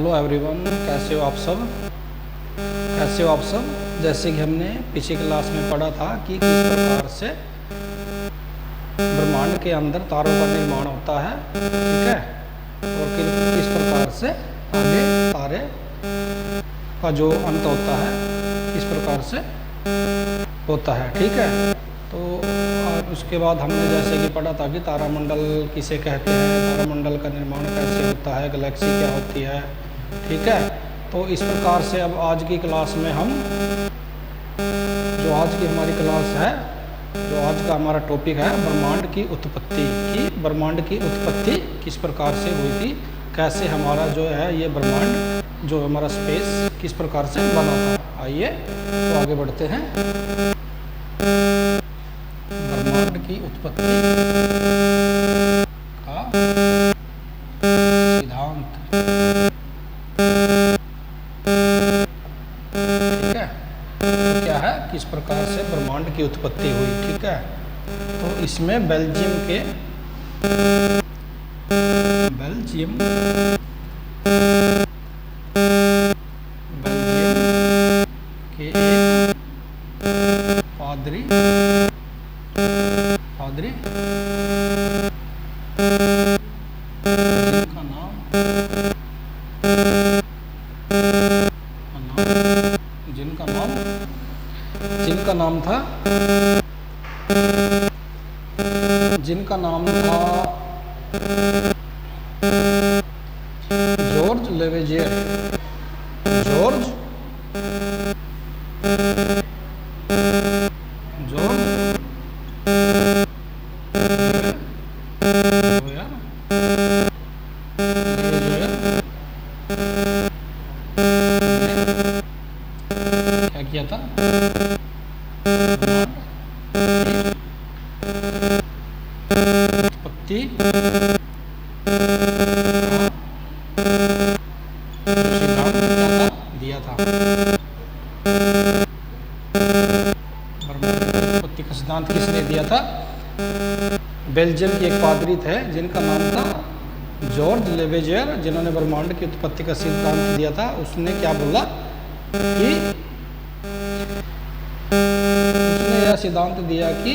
Hello everyone, कैसे हो आप सब। जैसे कि हमने पिछली क्लास में पढ़ा था कि किस प्रकार से ब्रह्मांड के अंदर तारों का निर्माण होता है, ठीक है, और किस प्रकार से आगे तारे का जो अंत होता है किस प्रकार से होता है, ठीक है। तो उसके बाद हमने जैसे कि पढ़ा था कि तारामंडल किसे कहते हैं, तारामंडल का निर्माण कैसे होता है, गैलेक्सी क्या होती है, ठीक है। तो इस प्रकार से अब आज की क्लास में हम जो आज की हमारी क्लास है, जो आज का हमारा टॉपिक है ब्रह्मांड की उत्पत्ति, कि ब्रह्मांड की उत्पत्ति किस प्रकार से हुई थी, कैसे हमारा जो है ये ब्रह्मांड जो हमारा स्पेस किस प्रकार से बना था। आइए तो आगे बढ़ते हैं। ब्रह्मांड की उत्पत्ति का सिद्धांत, ठीक है, तो क्या है, किस प्रकार से ब्रह्मांड की उत्पत्ति हुई, ठीक है। तो इसमें बेल्जियम के एक पादरी जिनका नाम था जॉर्ज लेवेजियर। क्या किया था, उत्पत्ति सिद्धांत दिया था। ब्रह्मांड की उत्पत्ति का सिद्धांत किसने दिया था? बेल्जियम के एक पादरी थे जिनका नाम था जॉर्ज लेवेजियर, जिन्होंने ब्रह्मांड की उत्पत्ति का सिद्धांत दिया था। उसने क्या बोला कि उसने यह सिद्धांत दिया कि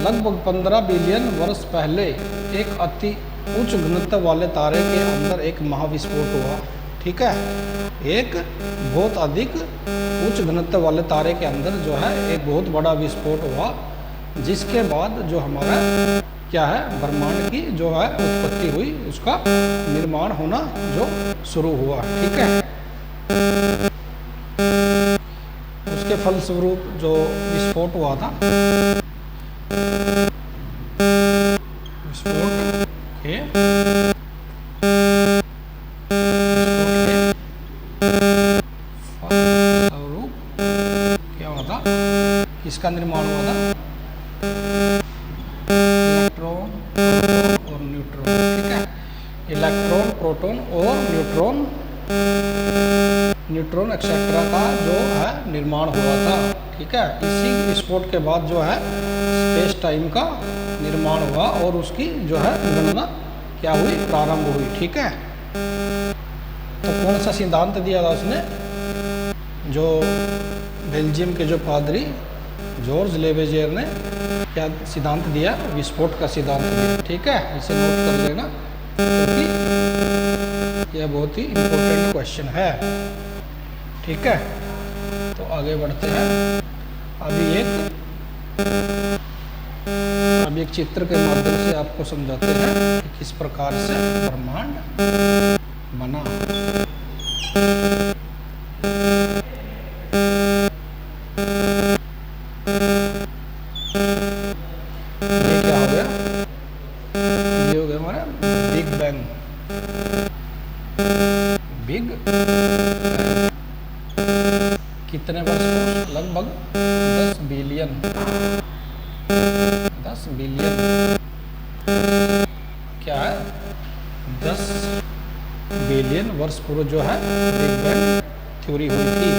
लगभग 15 बिलियन वर्ष पहले एक अति उच्च घनत्व वाले तारे के अंदर एक महाविस्फोट हुआ, ठीक है। एक बहुत अधिक उच्च घनत्व वाले तारे के अंदर जो है एक बहुत बड़ा विस्फोट हुआ, जिसके बाद जो हमारा क्या है ब्रह्मांड की जो है उत्पत्ति हुई, उसका निर्माण होना जो शुरू हुआ, ठीक है। उसके फलस्वरूप जो विस्फोट हुआ था, विस्फोट के फलस्वरूप क्या हुआ था, किसका निर्माण हुआ था? इलेक्ट्रॉन, प्रोटॉन और न्यूट्रॉन, ठीक है। इलेक्ट्रॉन, प्रोटॉन और न्यूट्रॉन एक्सेट्रा का जो है निर्माण हुआ था, ठीक है। इसी विस्फोट के बाद जो है स्पेस टाइम का निर्माण हुआ और उसकी जो है गणना क्या हुई, प्रारंभ हुई, ठीक है। तो कौन सा सिद्धांत दिया था उसने? जो बेल्जियम के जो पादरी जॉर्ज लेवेजियर ने क्या सिद्धांत दिया? विस्फोट का सिद्धांत दिया, ठीक है। इसे नोट कर लेना क्योंकि यह बहुत ही इम्पोर्टेंट क्वेश्चन है, ठीक है। तो आगे बढ़ते हैं। अभी एक चित्र के माध्यम से आपको समझाते हैं कि किस प्रकार से ब्रह्मांड बना। ये क्या हो गया? ये हो गया हमारा बिग बैंग। कितने वर्ष? लगभग 10 बिलियन क्या है, 10 बिलियन वर्ष पूर्व जो है बिग बैंग थ्योरी हुई थी,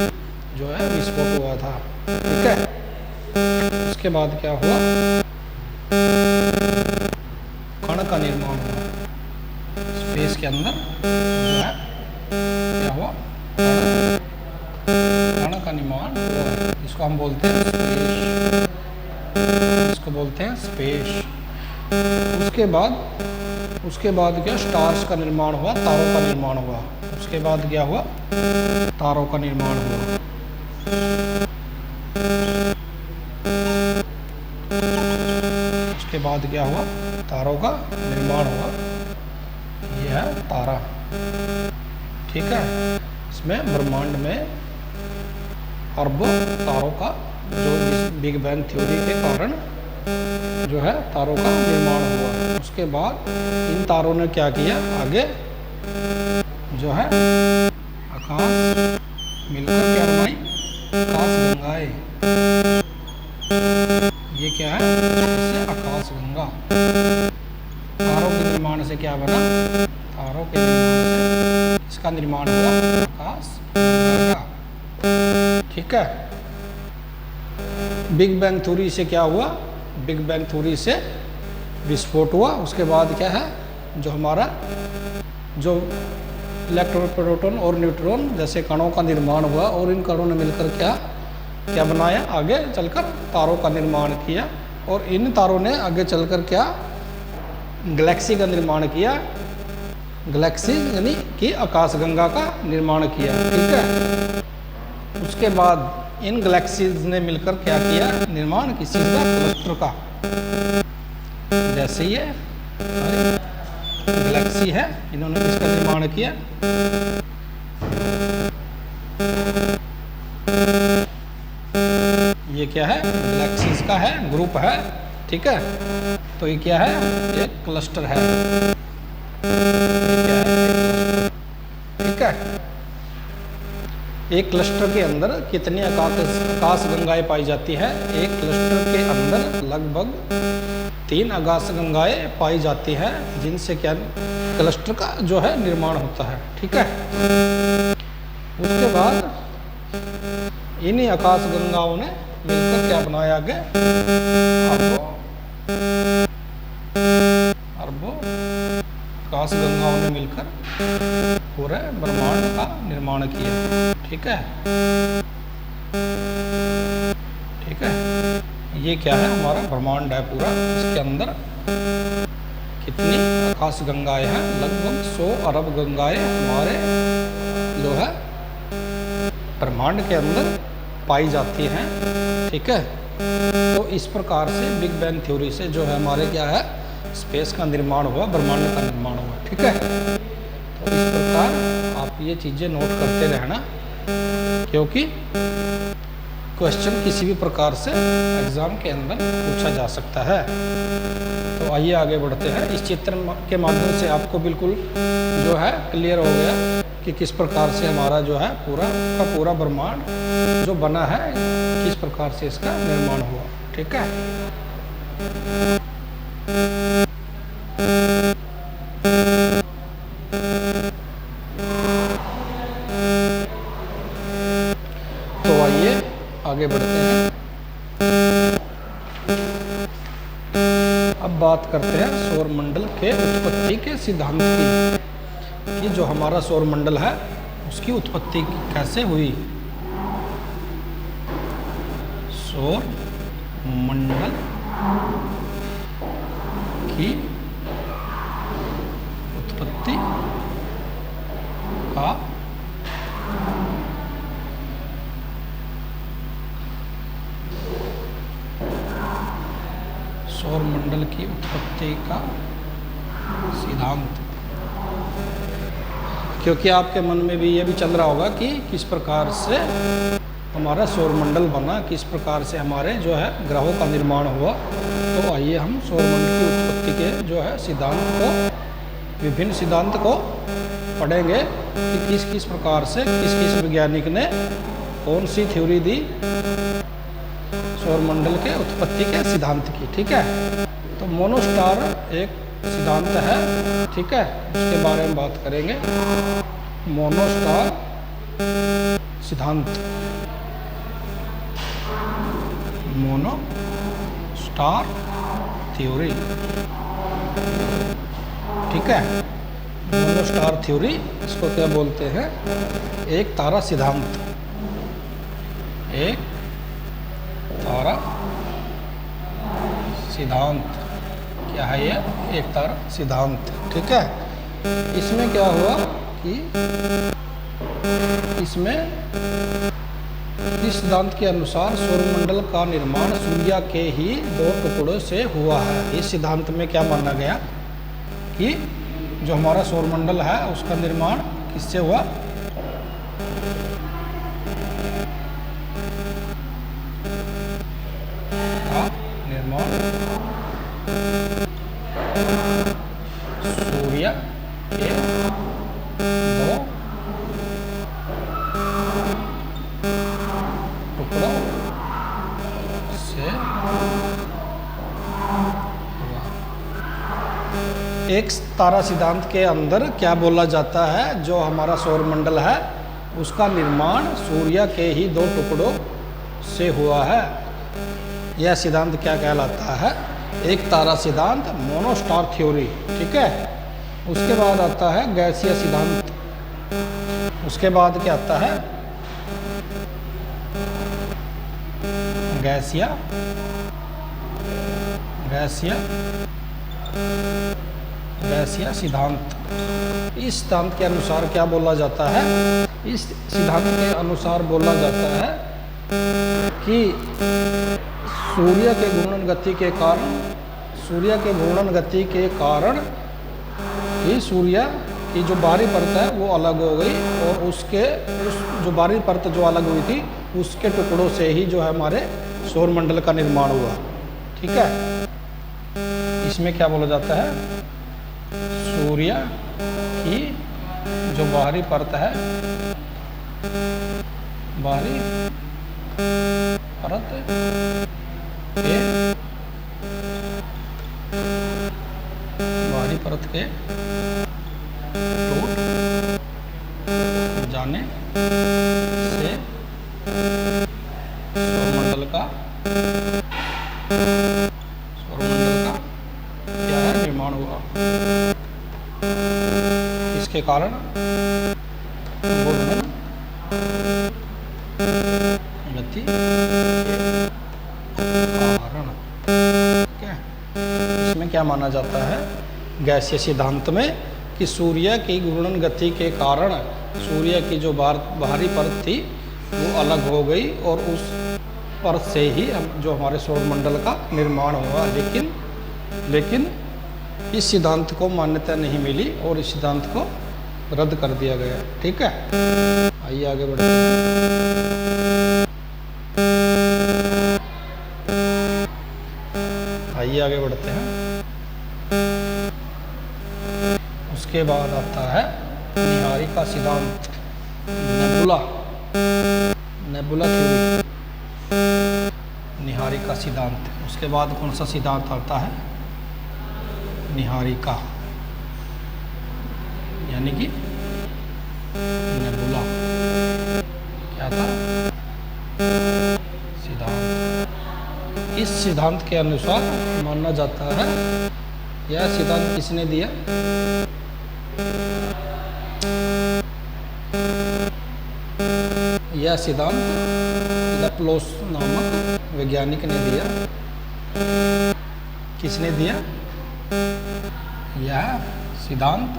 जो है विस्फोट हुआ था, ठीक है। उसके बाद क्या हुआ, कण का निर्माण हुआ, स्पेस इसके अंदर जो है क्या हुआ, कण का निर्माण हुआ। इसको हम बोलते हैं स्पेस, इसको बोलते हैं स्पेस। उसके बाद क्या, स्टार्स का निर्माण हुआ, तारों का निर्माण हुआ। उसके बाद क्या हुआ, तारों का निर्माण हुआ। उसके बाद क्या हुआ, तारों का निर्माण हुआ। यह है तारा, ठीक है। इसमें ब्रह्मांड में अरबों तारों का, जो इस बिग बैंग थ्योरी के कारण जो है तारों का निर्माण हुआ। उसके बाद इन तारों ने क्या किया, आगे जो है आकाश मिलकर क्या बनाई, आकाश गंगाएं। ये क्या है, इससे आकाश गंगा। तारों के निर्माण से क्या बना, तारों के निर्माण से इसका निर्माण हुआ, आकाश गंगा, ठीक है। बिग बैंग थ्योरी से क्या हुआ, बिग बैंग थ्योरी से विस्फोट हुआ। उसके बाद क्या है, जो हमारा जो इलेक्ट्रॉन, प्रोटॉन और न्यूट्रॉन जैसे कणों का निर्माण हुआ, और इन कणों ने मिलकर क्या बनाया, आगे चलकर तारों का निर्माण किया। और इन तारों ने आगे चलकर क्या, गैलेक्सी का निर्माण किया। गैलेक्सी यानी कि आकाशगंगा का निर्माण किया, ठीक है। उसके बाद इन गैलेक्सीज ने मिलकर क्या किया, निर्माण किसी का क्लस्टर का। जैसे ये गैलेक्सी है, इन्होंने किसका निर्माण किया, ये क्या है, गैलेक्सीज का है, ग्रुप है, ठीक है। तो ये क्या है, एक क्लस्टर है, ठीक है। एक क्लस्टर के अंदर कितनी आकाश गंगाएं पाई जाती है, एक क्लस्टर के अंदर लगभग 3 आकाश गंगाएं पाई जाती है, जिनसे क्या क्लस्टर का जो है निर्माण होता है, ठीक है। उसके बाद इन्हीं आकाश गंगाओं ने मिलकर क्या बनाया, आगे अरबों आकाश गंगाओं ने मिलकर पूरे ब्रह्मांड का निर्माण किया, ठीक है, ठीक है। ये क्या है, हमारा ब्रह्मांड है पूरा। इसके अंदर कितनी आकाश गंगाएं हैं, लगभग 100 अरब गंगाएं हमारे जो है ब्रह्मांड के अंदर पाई जाती हैं, ठीक है। तो इस प्रकार से बिग बैंग थ्योरी से जो है हमारे क्या है, स्पेस का निर्माण हुआ, ब्रह्मांड का निर्माण हुआ, ठीक है। तो इस प्रकार आप ये चीज़ें नोट करते रहना, क्योंकि क्वेश्चन किसी भी प्रकार से एग्ज़ाम के अंदर पूछा जा सकता है। तो आइए आगे बढ़ते हैं। इस चित्र के माध्यम से आपको बिल्कुल जो है क्लियर हो गया कि किस प्रकार से हमारा जो है पूरा का पूरा ब्रह्मांड जो बना है, किस प्रकार से इसका निर्माण हुआ, ठीक है। तो आइए आगे बढ़ते हैं। अब बात करते हैं सौर मंडल के उत्पत्ति के सिद्धांत की, कि जो हमारा सौर मंडल है उसकी उत्पत्ति कैसे हुई। सौर मंडल की उत्पत्ति का सौर मंडल की उत्पत्ति का सिद्धांत, क्योंकि आपके मन में भी ये भी चल रहा होगा कि किस प्रकार से हमारा सौर मंडल बना, किस प्रकार से हमारे जो है ग्रहों का निर्माण हुआ। तो आइए हम सौर मंडल की उत्पत्ति के जो है सिद्धांत को, विभिन्न सिद्धांत को पढ़ेंगे कि किस किस प्रकार से किस किस वैज्ञानिक ने कौन सी थ्योरी दी सौर मंडल के उत्पत्ति के सिद्धांत की, ठीक है। तो मोनोस्टार एक सिद्धांत है, ठीक है, उसके बारे में बात करेंगे। मोनोस्टार सिद्धांत, मोनोस्टार थ्योरी, ठीक है। मोनोस्टार थ्योरी, इसको क्या बोलते हैं? एक तारा सिद्धांत। एक तारा सिद्धांत क्या है ये? एक तारा सिद्धांत। ठीक है। इसमें क्या हुआ कि इसमें इस सिद्धांत के अनुसार सौरमंडल का निर्माण सूर्य के ही 2 टुकड़ों से हुआ है। इस सिद्धांत में क्या माना गया कि जो हमारा सौरमंडल है उसका निर्माण किससे हुआ? निर्माण सूर्य के 2 टुकड़ों से हुआ। एक तारा सिद्धांत के अंदर क्या बोला जाता है? जो हमारा सौरमंडल है उसका निर्माण सूर्य के ही 2 टुकड़ों से हुआ है। यह सिद्धांत क्या कहलाता है? एक तारा सिद्धांत, मोनोस्टार थ्योरी। ठीक है। उसके बाद आता है गैसीय सिद्धांत। उसके बाद क्या आता है? गैसीय सिद्धांत। इस सिद्धांत के अनुसार क्या बोला जाता है? इस सिद्धांत के अनुसार बोला जाता है कि सूर्य के घूर्णन गति के कारण ही सूर्य की जो बाहरी परत है वो अलग हो गई और उस जो बाहरी परत जो अलग हुई थी उसके टुकड़ों से ही जो है हमारे सौरमंडल का निर्माण हुआ। ठीक है। इसमें क्या बोला जाता है? सूर्य की जो बाहरी परत है, बाहरी परत के टूट जाने से सौरमंडल का क्या है? निर्माण हुआ। इसके कारण घूर्णन गति के कारण। क्या इसमें क्या माना जाता है गैसीय सिद्धांत में? कि सूर्य की घूर्णन गति के कारण सूर्य की जो बाहरी परत थी वो अलग हो गई और उस परत से ही जो हमारे सौरमंडल का निर्माण हुआ। लेकिन इस सिद्धांत को मान्यता नहीं मिली और इस सिद्धांत को रद्द कर दिया गया। ठीक है। आइए आगे बढ़ते हैं। उसके बाद आता है निहारिका सिद्धांत, नेबुला थ्योरी, निहारिका सिद्धांत। उसके बाद कौन सा सिद्धांत आता है? निहारिका, यानी कि नेबुला क्या था? सिद्धांत। इस सिद्धांत के अनुसार माना जाता है, यह सिद्धांत किसने दिया? यह सिद्धांत लैप्लास नामक वैज्ञानिक ने दिया। किसने दिया यह सिद्धांत?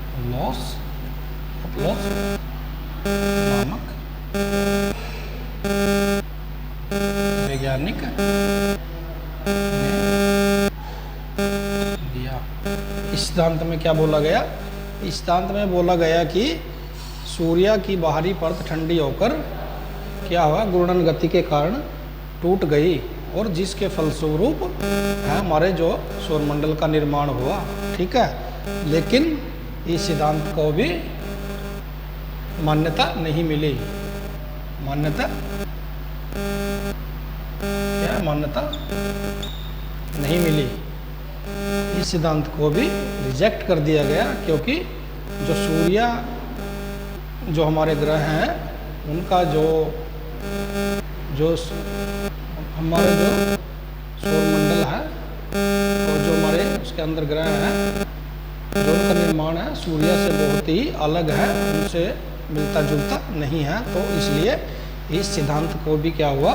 लैप्लास नामक वैज्ञानिक ने दिया। इस सिद्धांत में क्या बोला गया? इस सिद्धांत में बोला गया कि सूर्य की बाहरी परत ठंडी होकर क्या हुआ? घूर्णन गति के कारण टूट गई और जिसके फलस्वरूप हमारे जो सौरमंडल का निर्माण हुआ। ठीक है। लेकिन इस सिद्धांत को भी मान्यता नहीं मिली। मान्यता नहीं मिली। इस सिद्धांत को भी रिजेक्ट कर दिया गया क्योंकि जो सूर्य जो हमारे ग्रह हैं उनका जो हमारे जो सौरमंडल है और जो हमारे उसके अंदर ग्रह हैं, जो उनका निर्माण है सूर्य से बहुत ही अलग है, उनसे मिलता जुलता नहीं है, तो इसलिए इस सिद्धांत को भी क्या हुआ,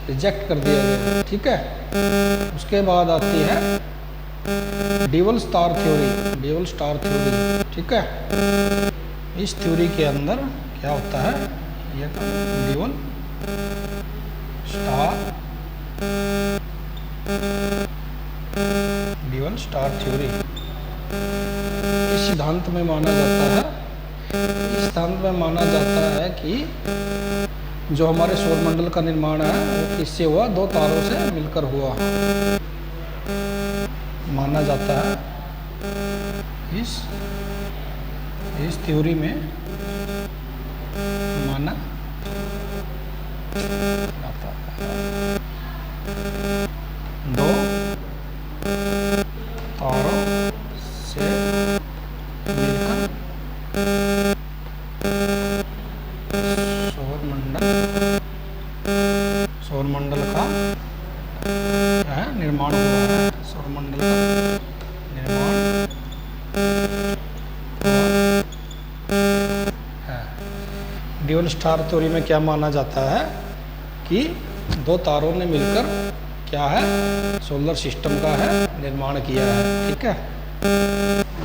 रिजेक्ट कर दिया गया। ठीक है। उसके बाद आती है dual star theory. Dual star theory, ठीक है। इस थ्योरी के अंदर क्या होता है, ये ड्यूअल स्टार थ्योरी इस सिद्धांत में माना जाता है, इस सिद्धांत में माना जाता है कि जो हमारे सौरमंडल का निर्माण है वो किससे हुआ, दो तारों से मिलकर हुआ माना जाता है। इस थ्योरी में माना जाता है दो तारों से मिलकर सौरमंडल का निर्माण हुआ है। सौरमंडल का निर्माण है। ड्यूअल स्टार थ्योरी में क्या माना जाता है कि दो तारों ने मिलकर क्या है, सोलर सिस्टम का है निर्माण किया है। ठीक है।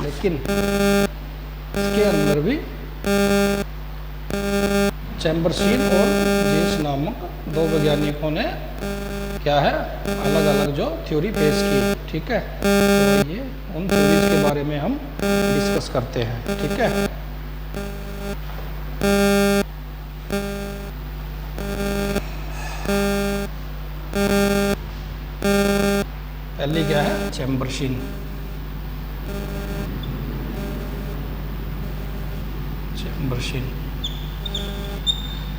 लेकिन इसके अंदर भी चैम्बर्सन और जीन्स नामक दो वैज्ञानिकों ने क्या है, अलग अलग जो थ्योरी पेश की। ठीक है। तो ये उन थ्योरीज के बारे में हम डिस्कस करते हैं। ठीक है। पहली क्या है, चैम्बर्सन।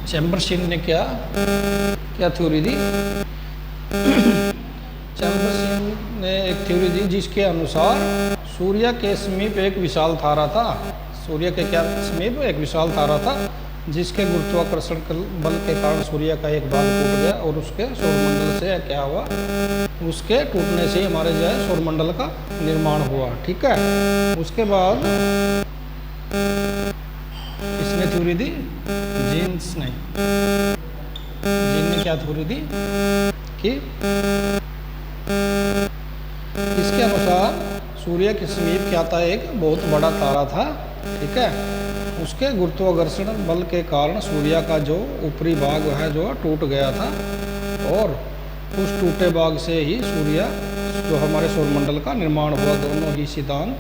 चैम्बर्सन ने क्या थ्योरी दी, चैम्बर्सन ने एक थ्योरी दी जिसके अनुसार सूर्य के समीप एक विशाल तारा था। सूर्य के क्या समीप एक विशाल तारा था जिसके गुरुत्वाकर्षण बल के कारण सूर्य का एक भाग टूट गया और उसके सौरमंडल से क्या हुआ, उसके टूटने से हमारे जो है सौरमंडल का निर्माण हुआ। ठीक है। उसके बाद किसने थ्योरी दी, जीन्स ने। जीन ने क्या थ्योरी दी कि इसके अनुसार सूर्य के समीप क्या था, एक बहुत बड़ा तारा था। ठीक है। उसके गुरुत्वाकर्षण बल के कारण सूर्य का जो ऊपरी भाग है जो टूट गया था और उस टूटे भाग से ही सूर्य जो हमारे सौरमंडल का निर्माण हुआ। दोनों ही सिद्धांत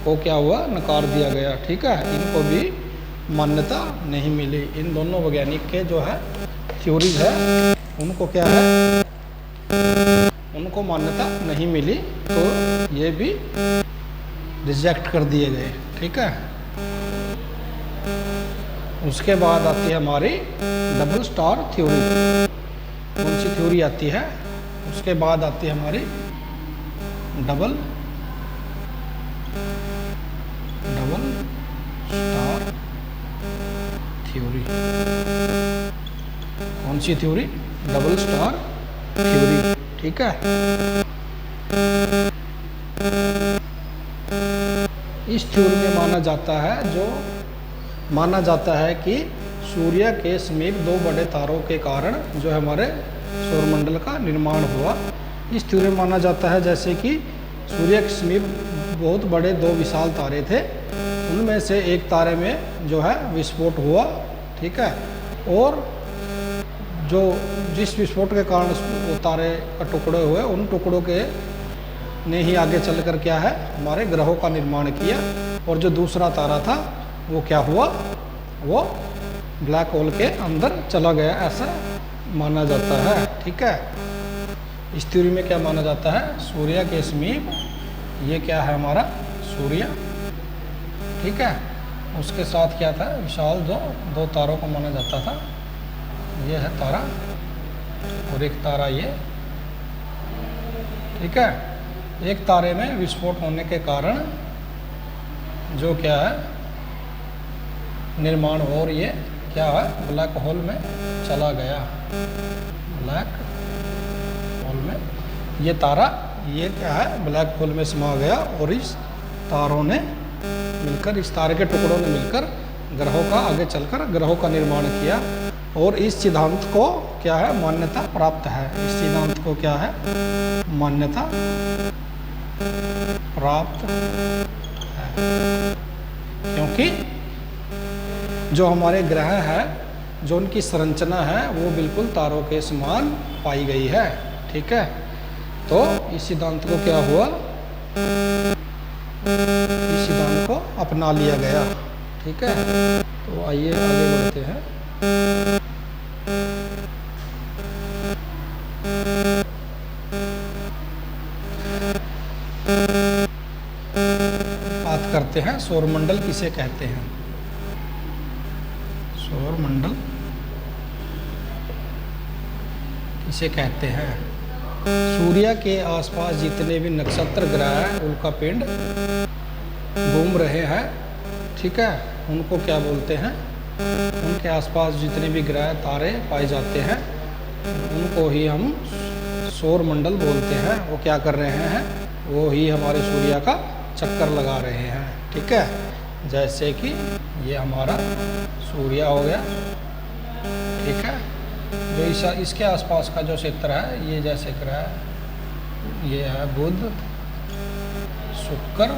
को क्या हुआ, नकार दिया गया। ठीक है। इनको भी मान्यता नहीं मिली। इन दोनों वैज्ञानिक के जो है थ्योरीज है उनको क्या है, उनको मान्यता नहीं मिली, तो ये भी रिजेक्ट कर दिए गए। ठीक है। उसके बाद आती है हमारी डबल स्टार थ्योरी। कौन सी थ्योरी आती है, उसके बाद आती है हमारी डबल स्टार थ्योरी। कौन सी थ्योरी, डबल स्टार थ्योरी। ठीक है। इस थ्योरी में माना जाता है कि सूर्य के समीप दो बड़े तारों के कारण जो हमारे सौरमंडल का निर्माण हुआ। इस थ्योरी में माना जाता है जैसे कि सूर्य के समीप बहुत बड़े दो विशाल तारे थे, उनमें से एक तारे में जो है विस्फोट हुआ। ठीक है। और जो जिस विस्फोट के कारण वो तारे का टुकड़े हुए, उन टुकड़ों के ने ही आगे चलकर क्या है, हमारे ग्रहों का निर्माण किया। और जो दूसरा तारा था वो क्या हुआ, वो ब्लैक होल के अंदर चला गया, ऐसा माना जाता है। ठीक है। इस थ्योरी में क्या माना जाता है, सूर्य के समीप ये क्या है, हमारा सूर्य। ठीक है। उसके साथ क्या था, विशाल दो तारों को माना जाता था। ये है तारा और एक तारा ये। ठीक है। एक तारे में विस्फोट होने के कारण जो क्या है निर्माण हो, और ये क्या है ब्लैक होल में चला गया, ब्लैक होल में ये तारा, ये क्या है, ब्लैक होल में समा गया और इस तारों ने मिलकर, इस तारे के टुकड़ों ने मिलकर ग्रहों का, आगे चलकर ग्रहों का निर्माण किया। और इस सिद्धांत को क्या है, मान्यता प्राप्त है। इस सिद्धांत को क्या है, मान्यता प्राप्त है, क्योंकि जो हमारे ग्रह है, जो उनकी संरचना है, वो बिल्कुल तारों के समान पाई गई है। ठीक है, तो इस सिद्धांत को क्या हुआ, इस सिद्धांत को अपना लिया गया। ठीक है, तो आइए आगे बढ़ते हैं। बात करते हैं सौरमंडल किसे कहते हैं। सौरमंडल किसे कहते हैं। सूर्य के आसपास जितने भी नक्षत्र, ग्रह हैं, उल्का पिंड घूम रहे हैं, ठीक है, उनको क्या बोलते हैं, उनके आसपास जितने भी ग्रह तारे पाए जाते हैं उनको ही हम सौरमंडल बोलते हैं। वो क्या कर रहे हैं, वो ही हमारे सूर्य का चक्कर लगा रहे हैं। ठीक है, जैसे कि ये हमारा सूर्य हो गया। ठीक है, जो इसके आसपास का जो क्षेत्र है, ये जैसे ग्रह, ये है बुध, शुक्र,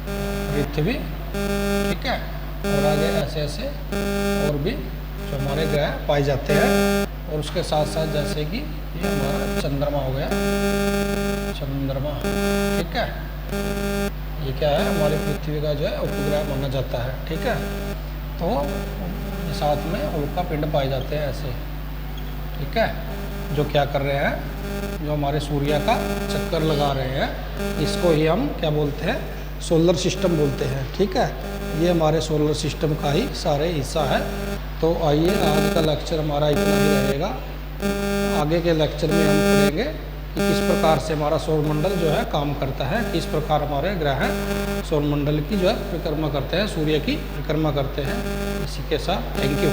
पृथ्वी। ठीक है, और आगे ऐसे ऐसे और भी जो हमारे ग्रह पाए जाते हैं। और उसके साथ साथ जैसे कि ये हमारा चंद्रमा हो गया, चंद्रमा। ठीक है, ये क्या है, हमारी पृथ्वी का जो है उपग्रह माना जाता है। ठीक है, तो साथ में उल्का पिंड पाए जाते हैं ऐसे। ठीक है, जो क्या कर रहे हैं, जो हमारे सूर्य का चक्कर लगा रहे हैं, इसको ही हम क्या बोलते हैं, सोलर सिस्टम बोलते हैं। ठीक है, ये हमारे सोलर सिस्टम का ही सारे हिस्सा है। तो आइए, आज का लेक्चर हमारा इतना ही रहेगा। आगे के लेक्चर में हम पढ़ेंगे कि किस प्रकार से हमारा सौरमंडल जो है काम करता है, किस प्रकार हमारे ग्रह सौरमंडल की जो है परिक्रमा करते हैं, सूर्य की परिक्रमा करते हैं। इसी के साथ थैंक यू।